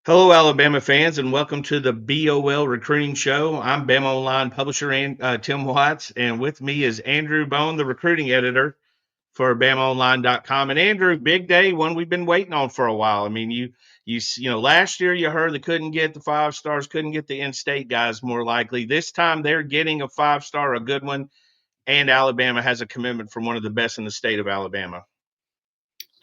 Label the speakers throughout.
Speaker 1: Hello, Alabama fans, and welcome to the BOL Recruiting Show. I'm BamaOnLine publisher and Tim Watts, and with me is Andrew Bone, the recruiting editor for BamaOnline.com. And Andrew, big day, one we've been waiting on for a while. I mean, last year you heard they couldn't get the five stars, couldn't get the in-state guys more likely. This time they're getting a five-star, a good one, and Alabama has a commitment from one of the best in the state of Alabama.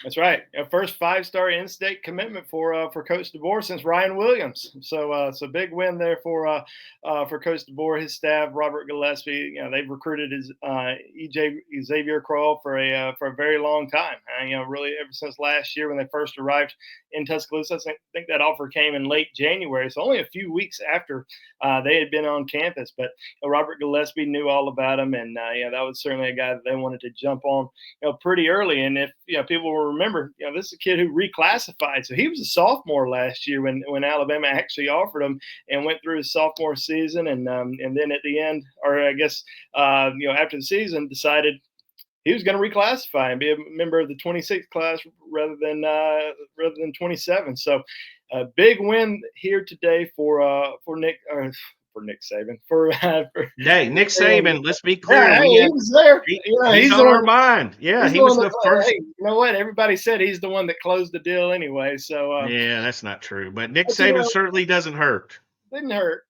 Speaker 2: That's right. First five-star in-state commitment for Coach DeBoer since Ryan Williams. So big win there for Coach DeBoer, his staff, Robert Gillespie. They've recruited his EJ Xavier Kroll for a very long time. Really ever since last year when they first arrived in Tuscaloosa. I think that offer came in late January, so only a few weeks after they had been on campus. But Robert Gillespie knew all about him, and that was certainly a guy that they wanted to jump on pretty early. And if people will remember, this is a kid who reclassified, so he was a sophomore last year when Alabama actually offered him, and went through his sophomore season, and then at the end, or I guess after the season, decided he was going to reclassify and be a member of the 26th class rather than 27. So a big win here today for Nick. For Nick Saban,
Speaker 1: Hey, Nick Saban, let's be clear.
Speaker 2: yeah, hey, he was there.
Speaker 1: He's
Speaker 2: He's
Speaker 1: on
Speaker 2: the
Speaker 1: our
Speaker 2: one.
Speaker 1: mind. Yeah,
Speaker 2: He's
Speaker 1: he
Speaker 2: the
Speaker 1: was
Speaker 2: one that.
Speaker 1: the first.
Speaker 2: Hey, you know what? Everybody said he's the one that closed the deal anyway.
Speaker 1: Yeah, that's not true. But Nick
Speaker 2: But
Speaker 1: Saban certainly doesn't hurt.
Speaker 2: didn't hurt.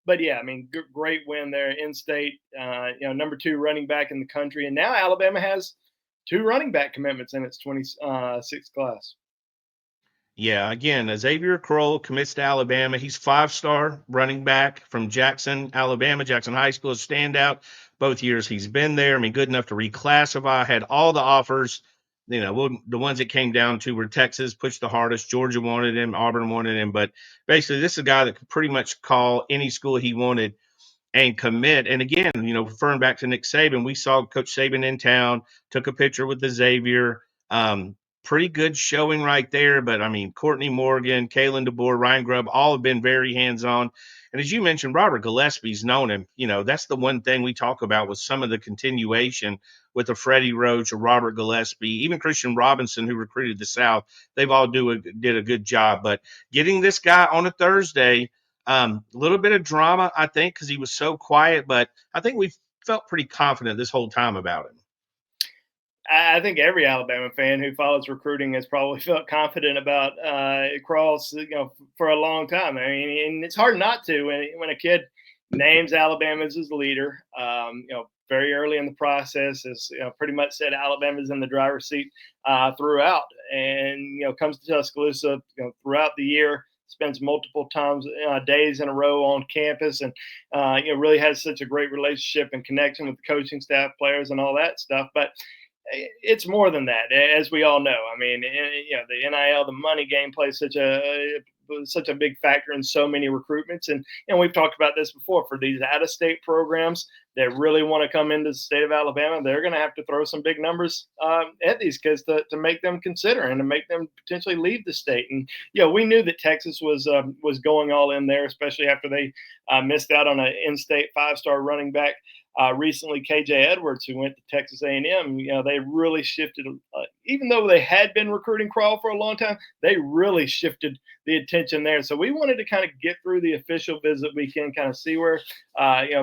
Speaker 2: But yeah, I mean, great win there in state. Number two running back in the country, and now Alabama has two running back commitments in its 26th class.
Speaker 1: Yeah, again, Xavier Kroll commits to Alabama. He's five-star running back from Jackson, Alabama, Jackson High School, a standout both years he's been there. I mean, good enough to reclassify, had all the offers. The ones that came down to were Texas pushed the hardest. Georgia wanted him, Auburn wanted him. But basically, this is a guy that could pretty much call any school he wanted and commit. And again, referring back to Nick Saban, we saw Coach Saban in town, took a picture with the Xavier. Pretty good showing right there. But I mean, Courtney Morgan, Kalen DeBoer, Ryan Grubb, all have been very hands on. And as you mentioned, Robert Gillespie's known him. That's the one thing we talk about with some of the continuation with the Freddie Roach or Robert Gillespie, even Christian Robinson, who recruited the South. They've all did a good job. But getting this guy on a Thursday, a little bit of drama, I think, because he was so quiet, but I think we felt pretty confident this whole time about him.
Speaker 2: I think every Alabama fan who follows recruiting has probably felt confident about Cross, for a long time. I mean, and it's hard not to when a kid names Alabama as his leader. Very early in the process, is pretty much said Alabama's in the driver's seat throughout, and comes to Tuscaloosa throughout the year. Spends multiple times days in a row on campus, and really has such a great relationship and connection with the coaching staff, players, and all that stuff. But it's more than that, as we all know. I mean, the NIL, the money game plays such a big factor in so many recruitments, and we've talked about this before. For these out-of-state programs that really want to come into the state of Alabama, they're going to have to throw some big numbers at these kids to make them consider and to make them potentially leave the state. And we knew that Texas was going all in there, especially after they missed out on an in-state five-star running back recently, KJ Edwards, who went to Texas A&M. They really shifted. Even though they had been recruiting Crawl for a long time, they really shifted the attention there. So we wanted to kind of get through the official visit weekend, kind of see where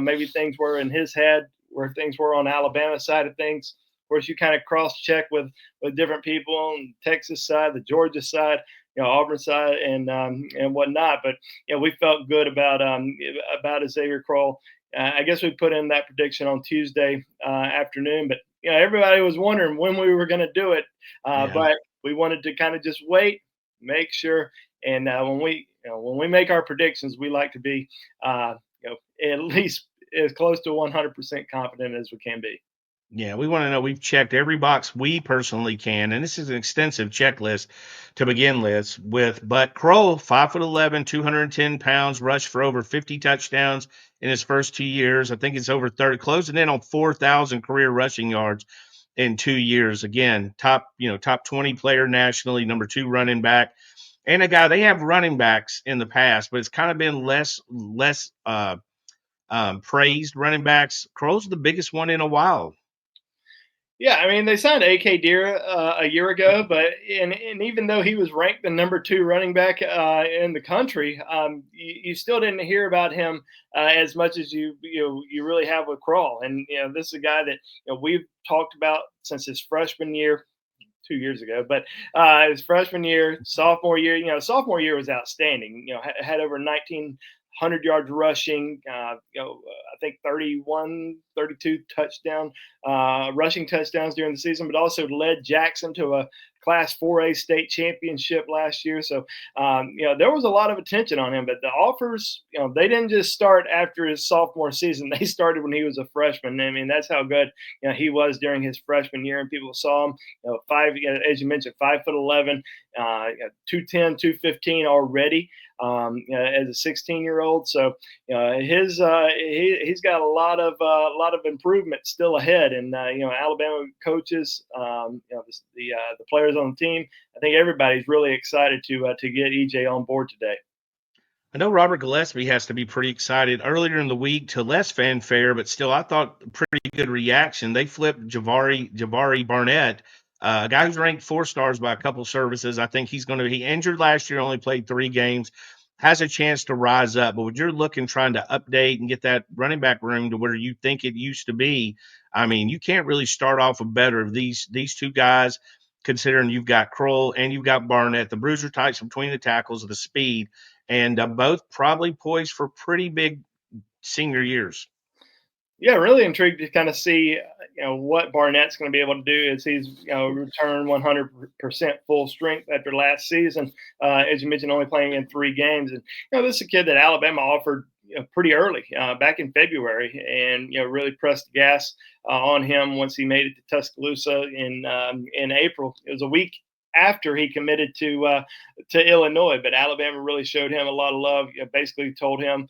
Speaker 2: maybe things were in his head, where things were on Alabama side of things. Of course, you kind of cross-check with different people on the Texas side, the Georgia side, Auburn side, and whatnot. But we felt good about Xavier Kroll. I guess we put in that prediction on Tuesday afternoon, but everybody was wondering when we were going to do it.
Speaker 1: Yeah.
Speaker 2: But we wanted to kind of just wait, make sure, and when we make our predictions, we like to be at least as close to 100% confident as we can be.
Speaker 1: Yeah, we want to know we've checked every box we personally can, and this is an extensive checklist to begin with. But Kroll, 5'11", 210 pounds, rushed for over 50 touchdowns in his first 2 years. I think it's over 30, closing in on 4,000 career rushing yards in 2 years. Again, top 20 player nationally, number two running back, and a guy they have running backs in the past, but it's kind of been less praised running backs. Kroll's the biggest one in a while.
Speaker 2: Yeah, I mean they signed A.K. Deer a year ago, but and even though he was ranked the number 2 running back in the country, you still didn't hear about him as much as you really have with Crawl. And this is a guy that we've talked about since his freshman year. 2 years ago, but his freshman year, sophomore year, sophomore year was outstanding. Had over 1,900 yards rushing. I think 31, 32 touchdown rushing touchdowns during the season, but also led Jackson to a Class 4A state championship last year. So, there was a lot of attention on him, but the offers, they didn't just start after his sophomore season. They started when he was a freshman. I mean, that's how good he was during his freshman year, and people saw him. As you mentioned, 5'11", 210, 215 already as a 16-year-old. So he's got a lot of improvement still ahead. And Alabama coaches, the players on the team, I think everybody's really excited to get EJ on board today.
Speaker 1: I know Robert Gillespie has to be pretty excited. Earlier in the week, to less fanfare, but still, I thought pretty good reaction. They flipped Javari Barnett, a guy who's ranked 4 stars by a couple services. I think he injured last year, only played 3 games, has a chance to rise up. But when you're looking, trying to update and get that running back room to where you think it used to be, I mean, you can't really start off with better of these 2 guys, considering you've got Kroll and you've got Barnett, the bruiser types between the tackles, the speed, and both probably poised for pretty big senior years.
Speaker 2: Yeah, really intrigued to kind of see what Barnett's going to be able to do as he's returned 100% full strength after last season. As you mentioned, only playing in 3 games, and this is a kid that Alabama offered pretty early back in February, and really pressed the gas on him once he made it to Tuscaloosa in April. It was a week after he committed to Illinois, but Alabama really showed him a lot of love. Basically told him,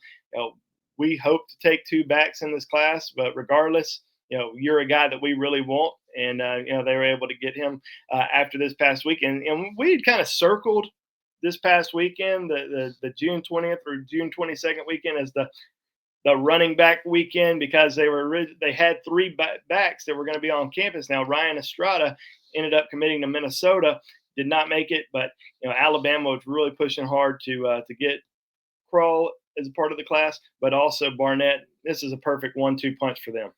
Speaker 2: we hope to take 2 backs in this class, but regardless, you're a guy that we really want. And, they were able to get him after this past weekend. And we had kind of circled this past weekend, the June 20th or June 22nd weekend, as the running back weekend, because they had 3 backs that were going to be on campus. Now, Ryan Estrada ended up committing to Minnesota, did not make it, but Alabama was really pushing hard to get Crawl as a part of the class, but also Barnett. This is a perfect 1-2 punch for them.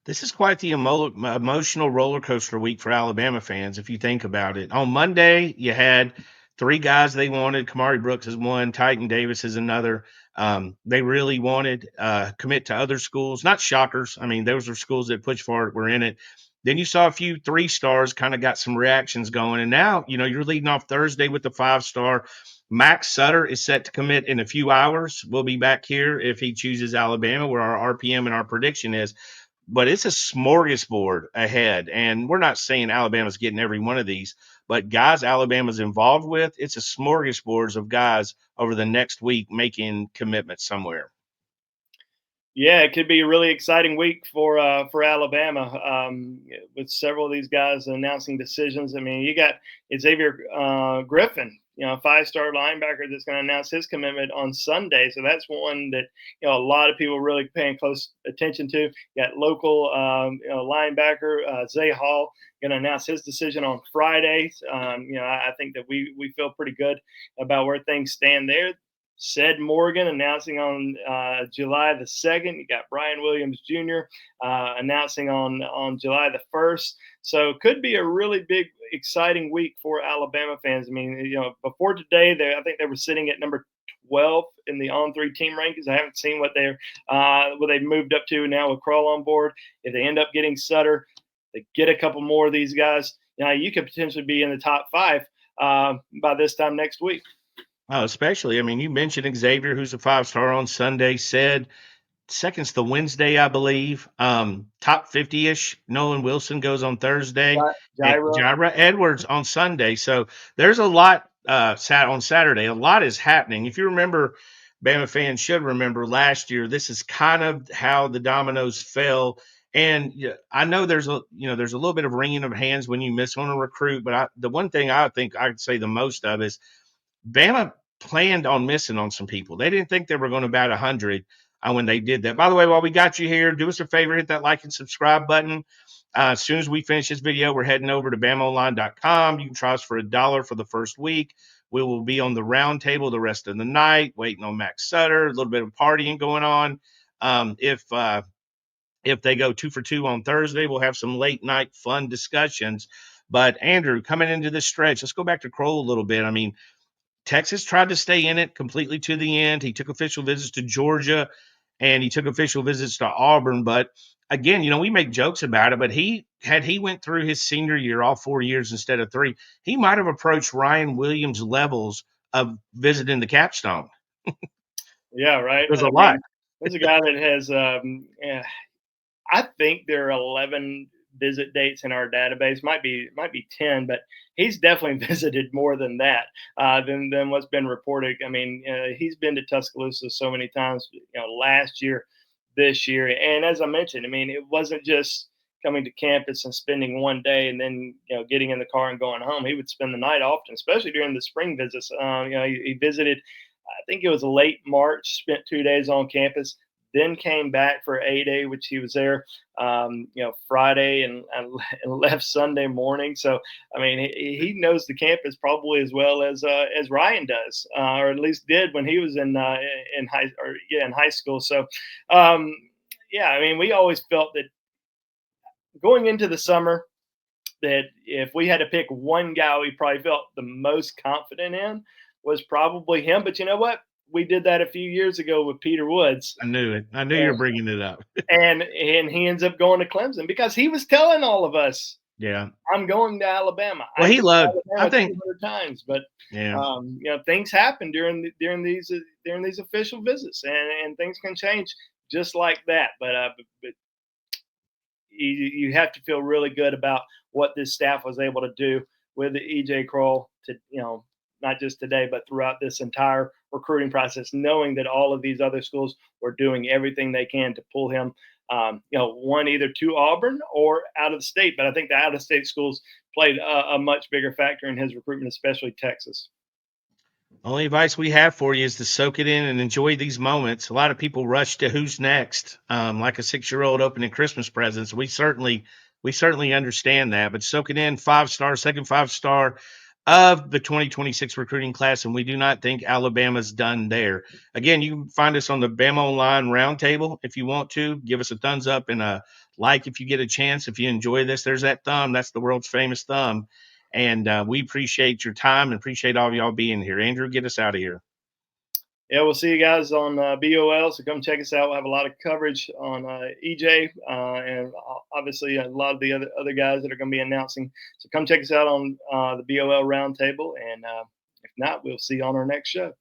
Speaker 1: This is quite the emotional roller coaster week for Alabama fans, if you think about it. On Monday, you had 3 guys they wanted. Kamari Brooks is one, Titan Davis is another. They really wanted commit to other schools, not shockers. I mean, those are schools that push for it, were in it. Then you saw a few 3 stars kind of got some reactions going. And now, you're leading off Thursday with the 5-star. Max Sutter is set to commit in a few hours. We'll be back here if he chooses Alabama, where our RPM and our prediction is. But it's a smorgasbord ahead. And we're not saying Alabama's getting every one of these, but guys Alabama's involved with, it's a smorgasbord of guys over the next week making commitments somewhere.
Speaker 2: Yeah, it could be a really exciting week for Alabama with several of these guys announcing decisions. I mean, you got Xavier Griffin, 5-star linebacker that's going to announce his commitment on Sunday. So that's one that a lot of people really paying close attention to. You got local linebacker Zay Hall going to announce his decision on Friday. I think that we feel pretty good about where things stand there. Said Morgan announcing on July the 2nd. You got Brian Williams Jr. Announcing on July the 1st. So could be a really big, exciting week for Alabama fans. I mean, before today, I think they were sitting at number 12 in the On3 team rankings. I haven't seen what they've moved up to now with Crawl on board. If they end up getting Sutter, they get a couple more of these guys. You could potentially be in the top 5 by this time next week.
Speaker 1: Oh, especially, I mean, you mentioned Xavier, who's a 5-star on Sunday, said second's the Wednesday, I believe. Top 50-ish. Nolan Wilson goes on Thursday. And
Speaker 2: Gyra.
Speaker 1: Jaira Edwards on Sunday. So there's a lot sat on Saturday. A lot is happening. If you remember, Bama fans should remember last year, this is kind of how the dominoes fell. And I know there's a little bit of wringing of hands when you miss on a recruit, but the one thing I think I'd say the most of is Bama planned on missing on some people. They didn't think they were going to bat 100 when they did that. By the way, while we got you here, do us a favor, hit that like and subscribe button. As soon as we finish this video, we're heading over to BamaOnline.com. You can try us for $1 for the first week. We will be on the round table the rest of the night, waiting on Max Sutter. A little bit of partying going on. If they go 2 for 2 on Thursday, we'll have some late night fun discussions. But Andrew, coming into this stretch, let's go back to Kroll a little bit. I mean, Texas tried to stay in it completely to the end. He took official visits to Georgia and he took official visits to Auburn. But again, we make jokes about it, but he went through his senior year, all 4 years instead of 3, he might have approached Ryan Williams levels of visiting the capstone.
Speaker 2: Yeah, right.
Speaker 1: There's a
Speaker 2: I
Speaker 1: lot.
Speaker 2: mean, there's a guy that has, I think there are 11 visit dates in our database. Might be 10, but he's definitely visited more than that, than what's been reported. I mean, he's been to Tuscaloosa so many times. Last year, this year, and as I mentioned, I mean, it wasn't just coming to campus and spending one day and then getting in the car and going home. He would spend the night often, especially during the spring visits. He visited. I think it was late March. Spent 2 days on campus, then came back for A-Day, which he was there, Friday and left Sunday morning. So, I mean, he knows the campus probably as well as Ryan does, or at least did when he was in high school. So, yeah, I mean, we always felt that going into the summer, that if we had to pick one guy we probably felt the most confident in was probably him. But you know what? We did that a few years ago with Peter Woods.
Speaker 1: I knew it. I knew you were bringing it up.
Speaker 2: and he ends up going to Clemson because he was telling all of us,
Speaker 1: Yeah.
Speaker 2: I'm going to Alabama.
Speaker 1: Well,
Speaker 2: I've
Speaker 1: he
Speaker 2: been
Speaker 1: loved.
Speaker 2: to
Speaker 1: I
Speaker 2: Alabama
Speaker 1: think.
Speaker 2: 200 times, but
Speaker 1: Yeah.
Speaker 2: things happen during these official visits, and things can change just like that. But you have to feel really good about what this staff was able to do with the EJ Kroll to not just today but throughout this entire recruiting process, knowing that all of these other schools were doing everything they can to pull him one either to Auburn or out of the state. But I think the out of state schools played a much bigger factor in his recruitment, especially Texas.
Speaker 1: Only advice we have for you is to soak it in and enjoy these moments. A lot of people rush to who's next, like a 6-year-old opening Christmas presents. We certainly understand that, but soak it in. 5-star, second 5-star of the 2026 recruiting class, and we do not think Alabama's done there. Again, you can find us on the Bama Online Roundtable if you want to. Give us a thumbs up and a like if you get a chance. If you enjoy this, there's that thumb. That's the world's famous thumb. And we appreciate your time and appreciate all of y'all being here. Andrew, get us out of here.
Speaker 2: Yeah, we'll see you guys on BOL. So come check us out. We'll have a lot of coverage on EJ and obviously a lot of the other guys that are going to be announcing. So come check us out on the BOL Roundtable. And if not, we'll see you on our next show.